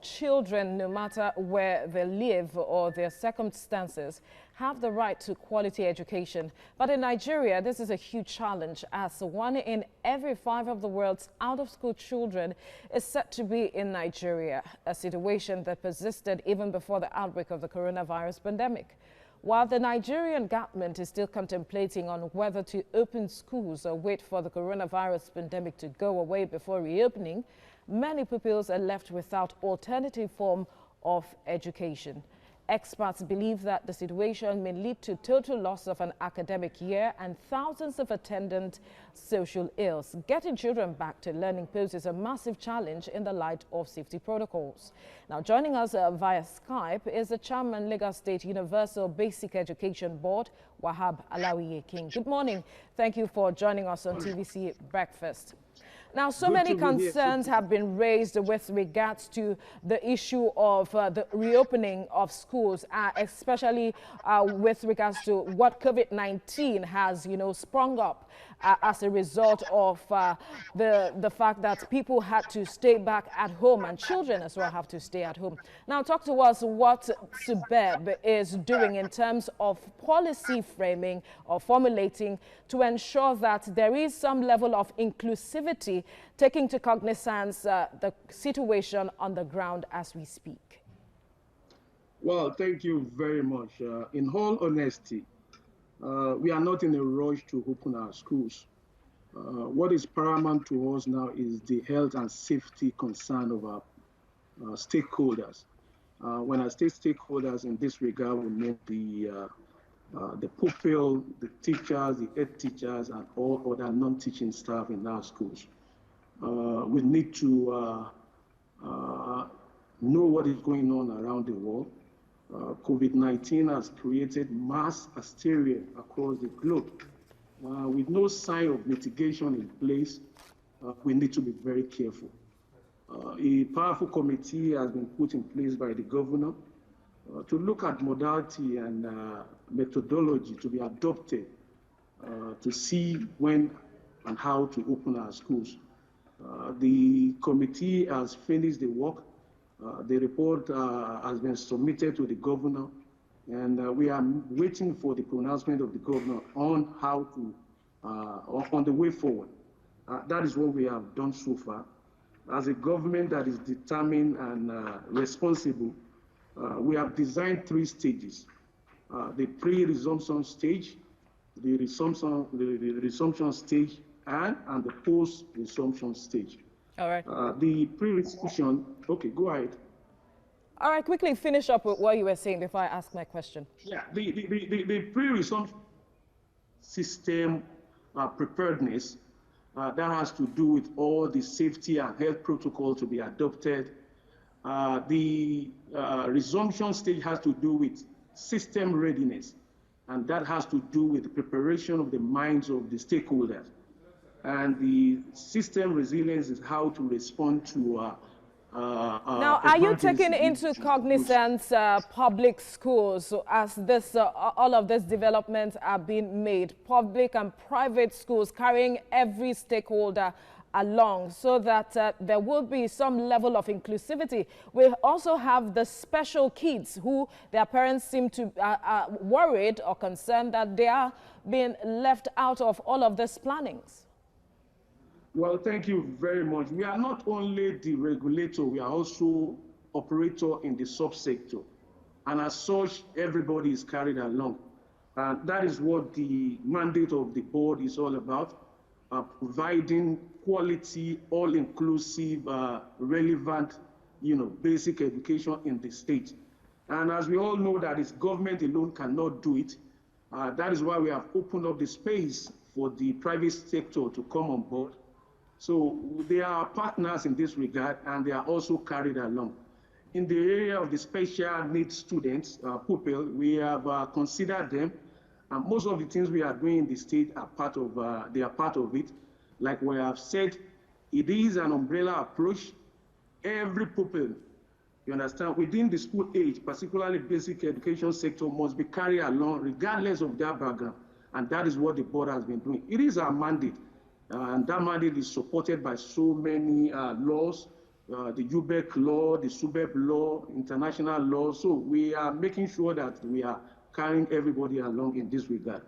children, no matter where they live or their circumstances, have the right to quality education. But in Nigeria, this is a huge challenge, as 1 in every 5 of the world's out-of-school children is said to be in Nigeria, a situation that persisted even before the outbreak of the coronavirus pandemic. While the Nigerian government is still contemplating on whether to open schools or wait for the coronavirus pandemic to go away before reopening, many pupils are left without alternative form of education. Experts believe that the situation may lead to total loss of an academic year and thousands of attendant social ills. Getting children back to learning poses a massive challenge in the light of safety protocols. Now, joining us via Skype is the chairman, Lagos State Universal Basic Education Board, Wahab Alawiye King. Good morning. Thank you for joining us on TVC Breakfast. Now, so many concerns have been raised with regards to the issue of the reopening of schools, especially with regards to what COVID-19 has, sprung up as a result of the fact that people had to stay back at home and children as well have to stay at home. Now, talk to us what SUBEB is doing in terms of policy framing or formulating to ensure that there is some level of inclusivity, taking to cognizance the situation on the ground as we speak. Well, thank you very much. In all honesty, we are not in a rush to open our schools. What is paramount to us now is the health and safety concern of our stakeholders. When I say stakeholders in this regard, we mean the pupil, the teachers, the head teachers, and all other non-teaching staff in our schools. We need to know what is going on around the world. COVID-19 has created mass hysteria across the globe. With no sign of mitigation in place, we need to be very careful. A powerful committee has been put in place by the governor to look at modality and methodology to be adopted to see when and how to open our schools. The committee has finished the work. The report has been submitted to the governor, and we are waiting for the pronouncement of the governor on how to, on the way forward. That is what we have done so far. As a government that is determined and responsible, we have designed 3 stages: the pre-resumption stage, the resumption stage, and the post-resumption stage. All right. The pre-resumption, okay, go ahead. All right, quickly finish up with what you were saying before I ask my question. Yeah, the pre-resumption system preparedness, that has to do with all the safety and health protocol to be adopted. The resumption stage has to do with system readiness, and that has to do with the preparation of the minds of the stakeholders. And the system resilience is how to respond to now, are you taking into cognizance public schools as this all of these developments are being made, public and private schools carrying every stakeholder along so that there will be some level of inclusivity? We also have the special kids who their parents seem to are worried or concerned that they are being left out of all of these plannings. Well, thank you very much. We are not only the regulator, we are also operator in the subsector. And as such, everybody is carried along. And that is what the mandate of the board is all about, providing quality, all-inclusive, relevant, basic education in the state. And as we all know that it's government alone cannot do it, that is why we have opened up the space for the private sector to come on board. So they are partners in this regard, and they are also carried along. In the area of the special needs students, pupil, we have considered them, and most of the things we are doing in the state are part of, they are part of it. Like we have said, it is an umbrella approach. Every pupil, you understand, within the school age, particularly basic education sector, must be carried along regardless of their background. And that is what the board has been doing. It is our mandate. And that mandate is supported by so many laws, the UBEC law, the SUBEP law, international law. So we are making sure that we are carrying everybody along in this regard.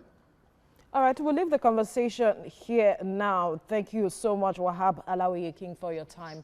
All right, we'll leave the conversation here now. Thank you so much, Wahab Alawi King, for your time.